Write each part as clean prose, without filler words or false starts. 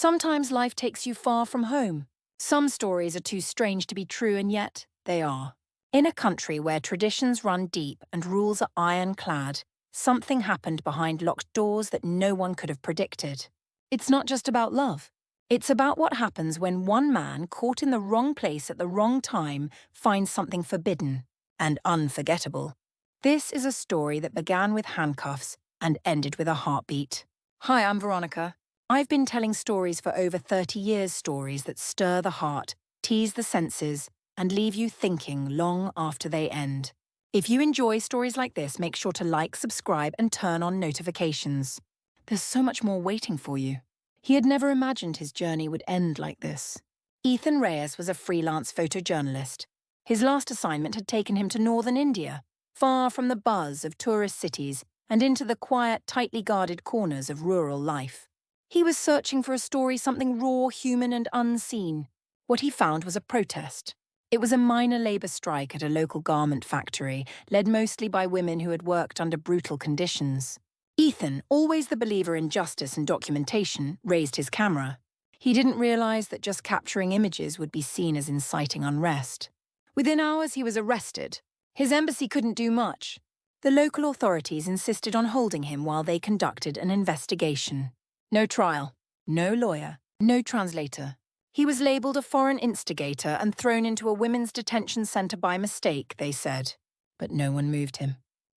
Sometimes life takes you far from home. Some stories are too strange to be true, and yet they are. In a country where traditions run deep and rules are ironclad, something happened behind locked doors that no one could have predicted. It's not just about love. It's about what happens when one man caught in the wrong place at the wrong time finds something forbidden and unforgettable. This is a story that began with handcuffs and ended with a heartbeat. Hi, I'm Veronica. I've been telling stories for over 30 years, stories that stir the heart, tease the senses, and leave you thinking long after they end. If you enjoy stories like this, make sure to like, subscribe, and turn on notifications. There's so much more waiting for you. He had never imagined his journey would end like this. Ethan Reyes was a freelance photojournalist. His last assignment had taken him to northern India, far from the buzz of tourist cities and into the quiet, tightly guarded corners of rural life. He was searching for a story, something raw, human, and unseen. What he found was a protest. It was a minor labour strike at a local garment factory, led mostly by women who had worked under brutal conditions. Ethan, always the believer in justice and documentation, raised his camera. He didn't realise that just capturing images would be seen as inciting unrest. Within hours, he was arrested. His embassy couldn't do much. The local authorities insisted on holding him while they conducted an investigation. No trial, no lawyer, no translator. He was labelled a foreign instigator and thrown into a women's detention centre by mistake, they said. But no one moved him.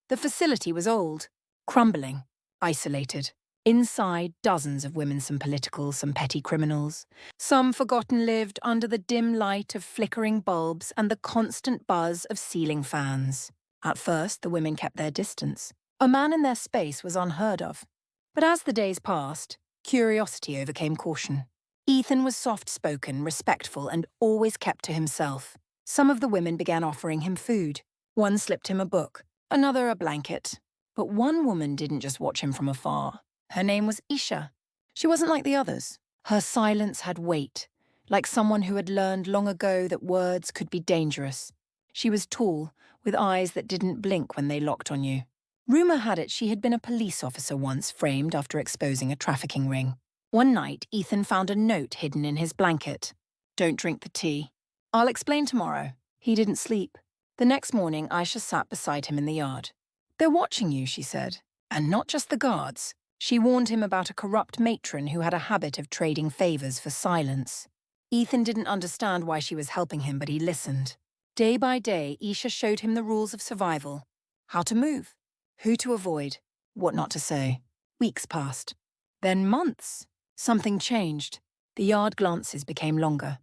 The facility was old, crumbling, isolated. Inside, dozens of women, some political, some petty criminals. Some forgotten lived under the dim light of flickering bulbs and the constant buzz of ceiling fans. At first, the women kept their distance. A man in their space was unheard of. But as the days passed, curiosity overcame caution. Ethan was soft-spoken, respectful, and always kept to himself. Some of the women began offering him food. One slipped him a book, another a blanket. But one woman didn't just watch him from afar. Her name was Isha. She wasn't like the others. Her silence had weight, like someone who had learned long ago that words could be dangerous. She was tall, with eyes that didn't blink when they locked on you. Rumour had it she had been a police officer once, framed after exposing a trafficking ring. One night, Ethan found a note hidden in his blanket. "Don't drink the tea. I'll explain tomorrow." He didn't sleep. The next morning, Aisha sat beside him in the yard. "They're watching you," she said. "And not just the guards." She warned him about a corrupt matron who had a habit of trading favours for silence. Ethan didn't understand why she was helping him, but he listened. Day by day, Isha showed him the rules of survival. How to move, who to avoid, what not to say. Weeks passed. Then months. Something changed. The yard glances became longer.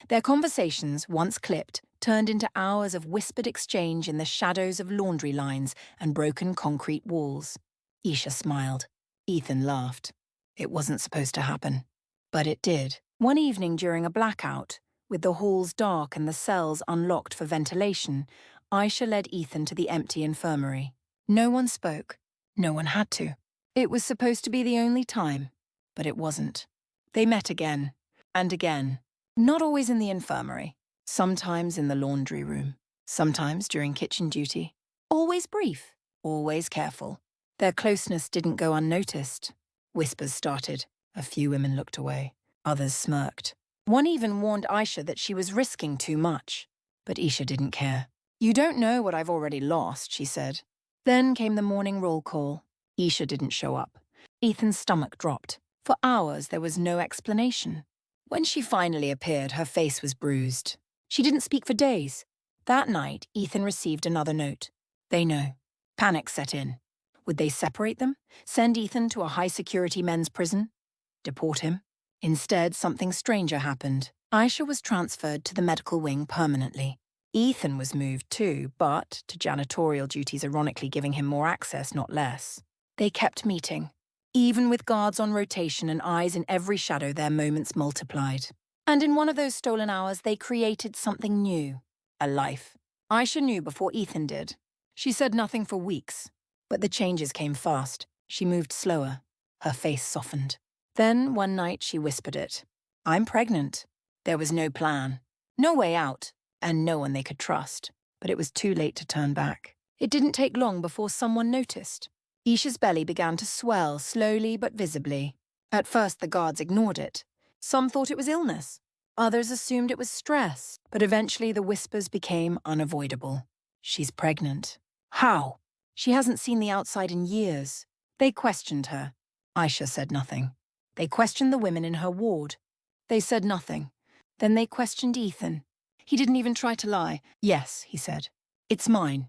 Their conversations, once clipped, turned into hours of whispered exchange in the shadows of laundry lines and broken concrete walls. Isha smiled. Ethan laughed. It wasn't supposed to happen. But it did. One evening during a blackout, with the halls dark and the cells unlocked for ventilation, Aisha led Ethan to the empty infirmary. No one spoke. No one had to. It was supposed to be the only time, but it wasn't. They met again, and again. Not always in the infirmary. Sometimes in the laundry room. Sometimes during kitchen duty. Always brief. Always careful. Their closeness didn't go unnoticed. Whispers started. A few women looked away. Others smirked. One even warned Aisha that she was risking too much. But Isha didn't care. "You don't know what I've already lost," she said. Then came the morning roll call. Isha didn't show up. Ethan's stomach dropped. For hours, there was no explanation. When she finally appeared, her face was bruised. She didn't speak for days. That night, Ethan received another note. They know. Panic set in. Would they separate them? Send Ethan to a high-security men's prison? Deport him? Instead, something stranger happened. Aisha was transferred to the medical wing permanently. Ethan was moved too, but to janitorial duties, ironically giving him more access, not less. They kept meeting. Even with guards on rotation and eyes in every shadow, their moments multiplied. And in one of those stolen hours, they created something new. A life. Aisha knew before Ethan did. She said nothing for weeks. But the changes came fast. She moved slower. Her face softened. Then, one night, she whispered it. "I'm pregnant." There was no plan. No way out. And no one they could trust. But it was too late to turn back. It didn't take long before someone noticed. Isha's belly began to swell, slowly but visibly. At first, the guards ignored it. Some thought it was illness. Others assumed it was stress. But eventually the whispers became unavoidable. She's pregnant. How? She hasn't seen the outside in years. They questioned her. Aisha said nothing. They questioned the women in her ward. They said nothing. Then they questioned Ethan. He didn't even try to lie. Yes, he said. It's mine.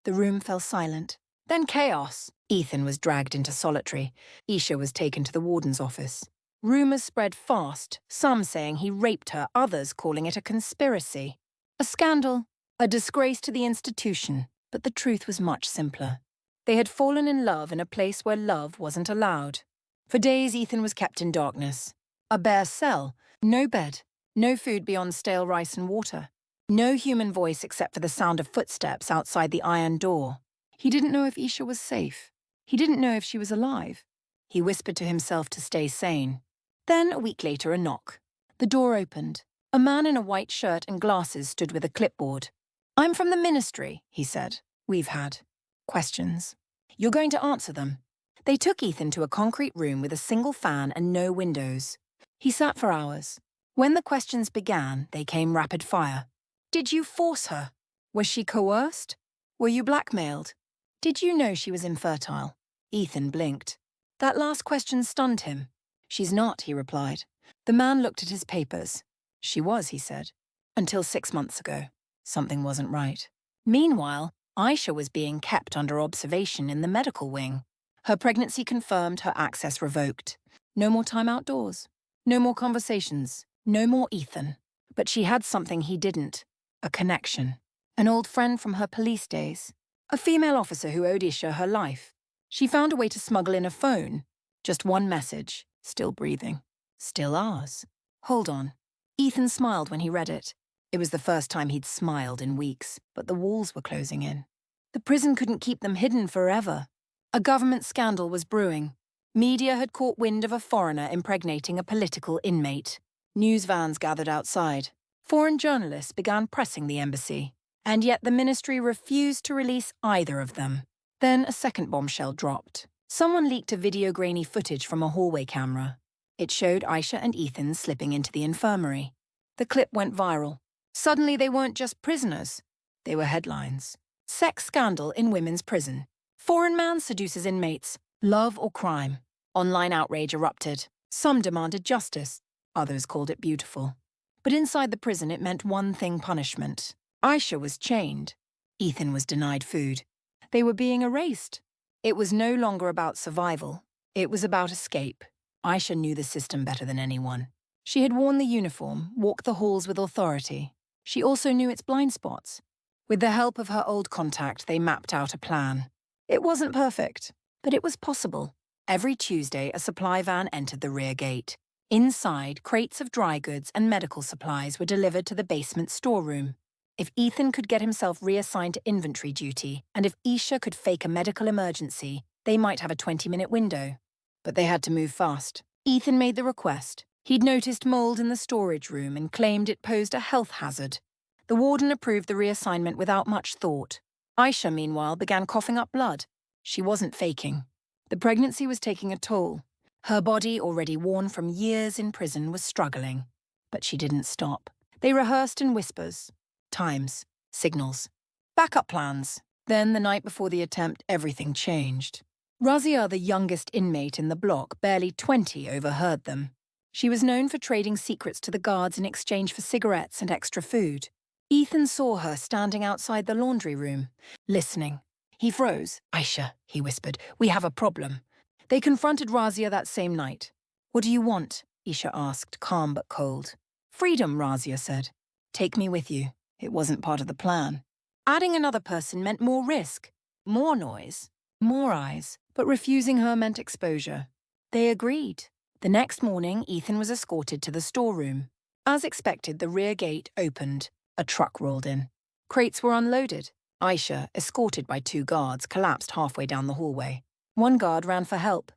The room fell silent. Then chaos. Ethan was dragged into solitary. Isha was taken to the warden's office. Rumours spread fast, some saying he raped her, others calling it a conspiracy. A scandal, a disgrace to the institution, but the truth was much simpler. They had fallen in love in a place where love wasn't allowed. For days Ethan was kept in darkness. A bare cell, no bed, no food beyond stale rice and water. No human voice except for the sound of footsteps outside the iron door. He didn't know if Isha was safe. He didn't know if she was alive. He whispered to himself to stay sane. Then, a week later, a knock. The door opened. A man in a white shirt and glasses stood with a clipboard. "I'm from the ministry," he said. "We've had questions. You're going to answer them." They took Ethan to a concrete room with a single fan and no windows. He sat for hours. When the questions began, they came rapid fire. Did you force her? Was she coerced? Were you blackmailed? Did you know she was infertile? Ethan blinked. That last question stunned him. "She's not," he replied. The man looked at his papers. "She was," he said. "Until 6 months ago. Something wasn't right." Meanwhile, Aisha was being kept under observation in the medical wing. Her pregnancy confirmed, her access revoked. No more time outdoors. No more conversations. No more Ethan. But she had something he didn't. A connection. An old friend from her police days. A female officer who owed Isha her life. She found a way to smuggle in a phone. Just one message. Still breathing. Still ours. Hold on. Ethan smiled when he read it. It was the first time he'd smiled in weeks, but the walls were closing in. The prison couldn't keep them hidden forever. A government scandal was brewing. Media had caught wind of a foreigner impregnating a political inmate. News vans gathered outside. Foreign journalists began pressing the embassy. And yet the ministry refused to release either of them. Then a second bombshell dropped. Someone leaked a video-grainy footage from a hallway camera. It showed Aisha and Ethan slipping into the infirmary. The clip went viral. Suddenly they weren't just prisoners. They were headlines. Sex scandal in women's prison. Foreign man seduces inmates. Love or crime. Online outrage erupted. Some demanded justice. Others called it beautiful. But inside the prison it meant one thing: punishment. Aisha was chained. Ethan was denied food. They were being erased. It was no longer about survival. It was about escape. Aisha knew the system better than anyone. She had worn the uniform, walked the halls with authority. She also knew its blind spots. With the help of her old contact, they mapped out a plan. It wasn't perfect, but it was possible. Every Tuesday, a supply van entered the rear gate. Inside, crates of dry goods and medical supplies were delivered to the basement storeroom. If Ethan could get himself reassigned to inventory duty, and if Isha could fake a medical emergency, they might have a 20-minute window. But they had to move fast. Ethan made the request. He'd noticed mold in the storage room and claimed it posed a health hazard. The warden approved the reassignment without much thought. Aisha, meanwhile, began coughing up blood. She wasn't faking. The pregnancy was taking a toll. Her body, already worn from years in prison, was struggling. But she didn't stop. They rehearsed in whispers. Times. Signals. Backup plans. Then, the night before the attempt, everything changed. Razia, the youngest inmate in the block, barely 20, overheard them. She was known for trading secrets to the guards in exchange for cigarettes and extra food. Ethan saw her standing outside the laundry room, listening. He froze. "Aisha," he whispered, "we have a problem." They confronted Razia that same night. "What do you want?" Isha asked, calm but cold. "Freedom," Razia said. "Take me with you." It wasn't part of the plan. Adding another person meant more risk, more noise, more eyes, but refusing her meant exposure. They agreed. The next morning, Ethan was escorted to the storeroom. As expected, the rear gate opened. A truck rolled in. Crates were unloaded. Aisha, escorted by 2 guards, collapsed halfway down the hallway. One guard ran for help.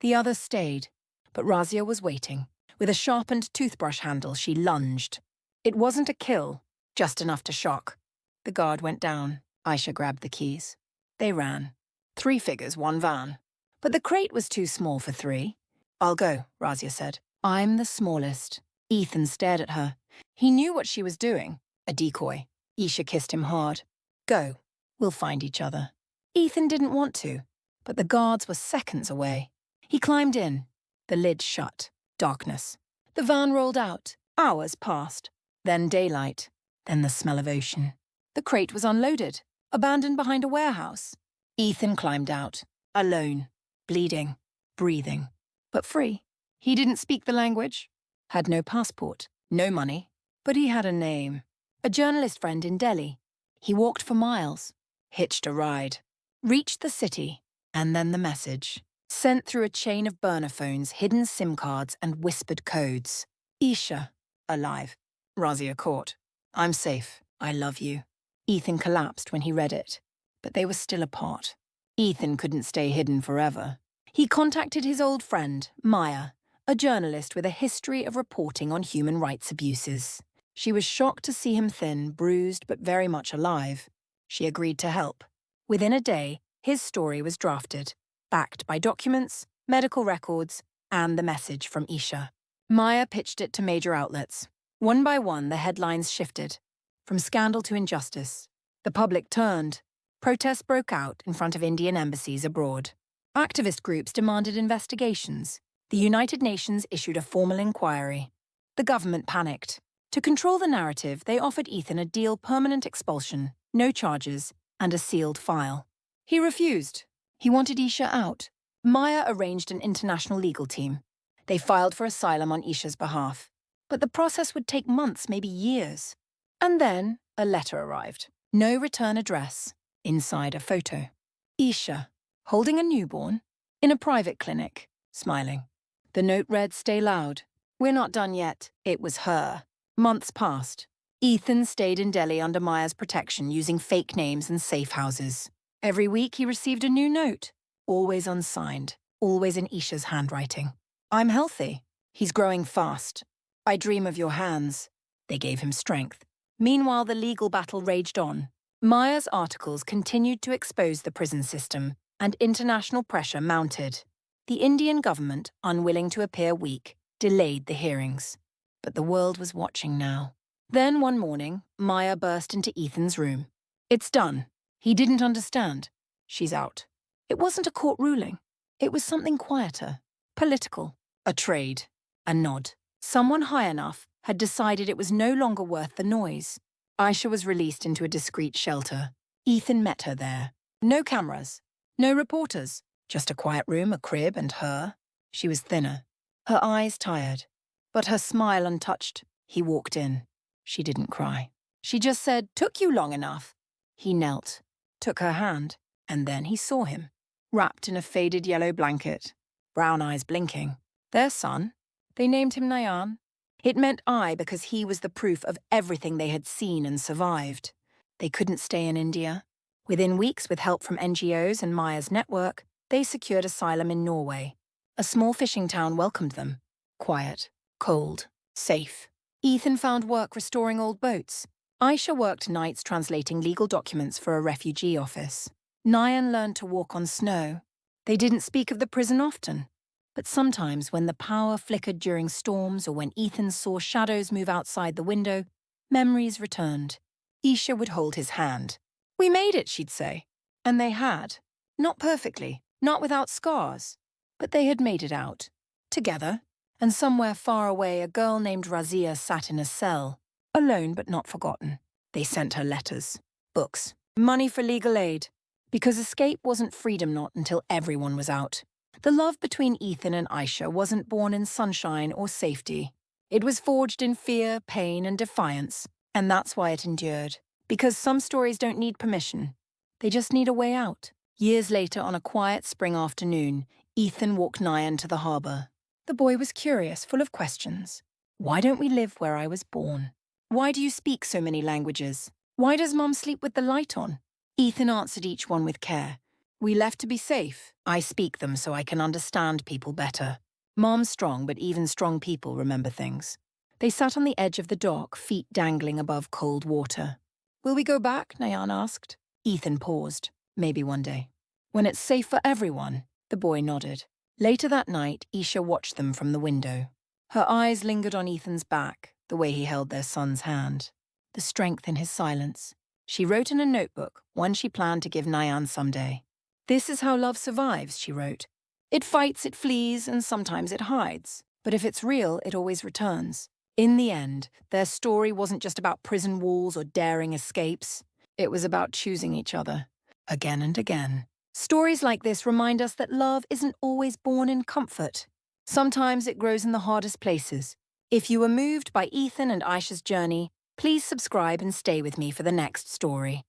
The other stayed. But Razia was waiting. With a sharpened toothbrush handle, she lunged. It wasn't a kill, just enough to shock. The guard went down. Aisha grabbed the keys. They ran. 3 figures, 1 van. But the crate was too small for 3. "I'll go," Razia said. I'm the smallest. Ethan stared at her. He knew what she was doing. A decoy. Isha kissed him hard. Go. We'll find each other. Ethan didn't want to, but the guards were seconds away. He climbed in. The lid shut. Darkness. The van rolled out. Hours passed. Then daylight. Then the smell of ocean. The crate was unloaded, abandoned behind a warehouse. Ethan climbed out. Alone. Bleeding. Breathing. But free. He didn't speak the language. Had no passport. No money. But he had a name. A journalist friend in Delhi. He walked for miles. Hitched a ride. Reached the city. And then the message. Sent through a chain of burner phones, hidden SIM cards, and whispered codes. Isha. Alive. Razia caught. I'm safe. I love you. Ethan collapsed when he read it. But they were still apart. Ethan couldn't stay hidden forever. He contacted his old friend, Maya, a journalist with a history of reporting on human rights abuses. She was shocked to see him thin, bruised, but very much alive. She agreed to help. Within a day, his story was drafted, backed by documents, medical records, and the message from Isha. Maya pitched it to major outlets. One by one, the headlines shifted, from scandal to injustice. The public turned. Protests broke out in front of Indian embassies abroad. Activist groups demanded investigations. The United Nations issued a formal inquiry. The government panicked. To control the narrative, they offered Ethan a deal: permanent expulsion, no charges, and a sealed file. He refused. He wanted Isha out. Maya arranged an international legal team. They filed for asylum on Isha's behalf. But the process would take months, maybe years. And then a letter arrived. No return address. Inside a photo. Isha, holding a newborn, in a private clinic, smiling. The note read, "Stay loud. We're not done yet." It was her. Months passed. Ethan stayed in Delhi under Maya's protection, using fake names and safe houses. Every week he received a new note, always unsigned, always in Isha's handwriting. I'm healthy. He's growing fast. I dream of your hands. They gave him strength. Meanwhile, the legal battle raged on. Maya's articles continued to expose the prison system, and international pressure mounted. The Indian government, unwilling to appear weak, delayed the hearings. But the world was watching now. Then one morning, Maya burst into Ethan's room. It's done. He didn't understand. She's out. It wasn't a court ruling. It was something quieter, political, a trade, a nod. Someone high enough had decided it was no longer worth the noise. Aisha was released into a discreet shelter. Ethan met her there. No cameras, no reporters, just a quiet room, a crib, and her. She was thinner, her eyes tired, but her smile untouched. He walked in. She didn't cry. She just said, "Took you long enough." He knelt, took her hand, and then he saw him, wrapped in a faded yellow blanket, brown eyes blinking. Their son. They named him Nayan. It meant I because he was the proof of everything they had seen and survived. They couldn't stay in India. Within weeks, with help from NGOs and Maya's network, they secured asylum in Norway. A small fishing town welcomed them. Quiet, cold, safe. Ethan found work restoring old boats. Aisha worked nights translating legal documents for a refugee office. Nayan learned to walk on snow. They didn't speak of the prison often. But sometimes when the power flickered during storms or when Ethan saw shadows move outside the window, memories returned. Isha would hold his hand. "We made it," she'd say. And they had. Not perfectly, not without scars. But they had made it out. Together. And somewhere far away, a girl named Razia sat in a cell. Alone but not forgotten. They sent her letters, books, money for legal aid. Because escape wasn't freedom not until everyone was out. The love between Ethan and Aisha wasn't born in sunshine or safety. It was forged in fear, pain, and defiance. And that's why it endured. Because some stories don't need permission. They just need a way out. Years later, on a quiet spring afternoon, Ethan walked Nayan to the harbour. The boy was curious, full of questions. Why don't we live where I was born? Why do you speak so many languages? Why does Mom sleep with the light on? Ethan answered each one with care. We left to be safe. I speak them so I can understand people better. Mom's strong, but even strong people remember things. They sat on the edge of the dock, feet dangling above cold water. Will we go back? Nayan asked. Ethan paused. Maybe one day. When it's safe for everyone, the boy nodded. Later that night, Isha watched them from the window. Her eyes lingered on Ethan's back, the way he held their son's hand, the strength in his silence. She wrote in a notebook, one she planned to give Nayan someday. "This is how love survives," she wrote. "It fights, it flees, and sometimes it hides. But if it's real, it always returns." In the end, their story wasn't just about prison walls or daring escapes. It was about choosing each other, again and again. Stories like this remind us that love isn't always born in comfort. Sometimes it grows in the hardest places. If you were moved by Ethan and Aisha's journey, please subscribe and stay with me for the next story.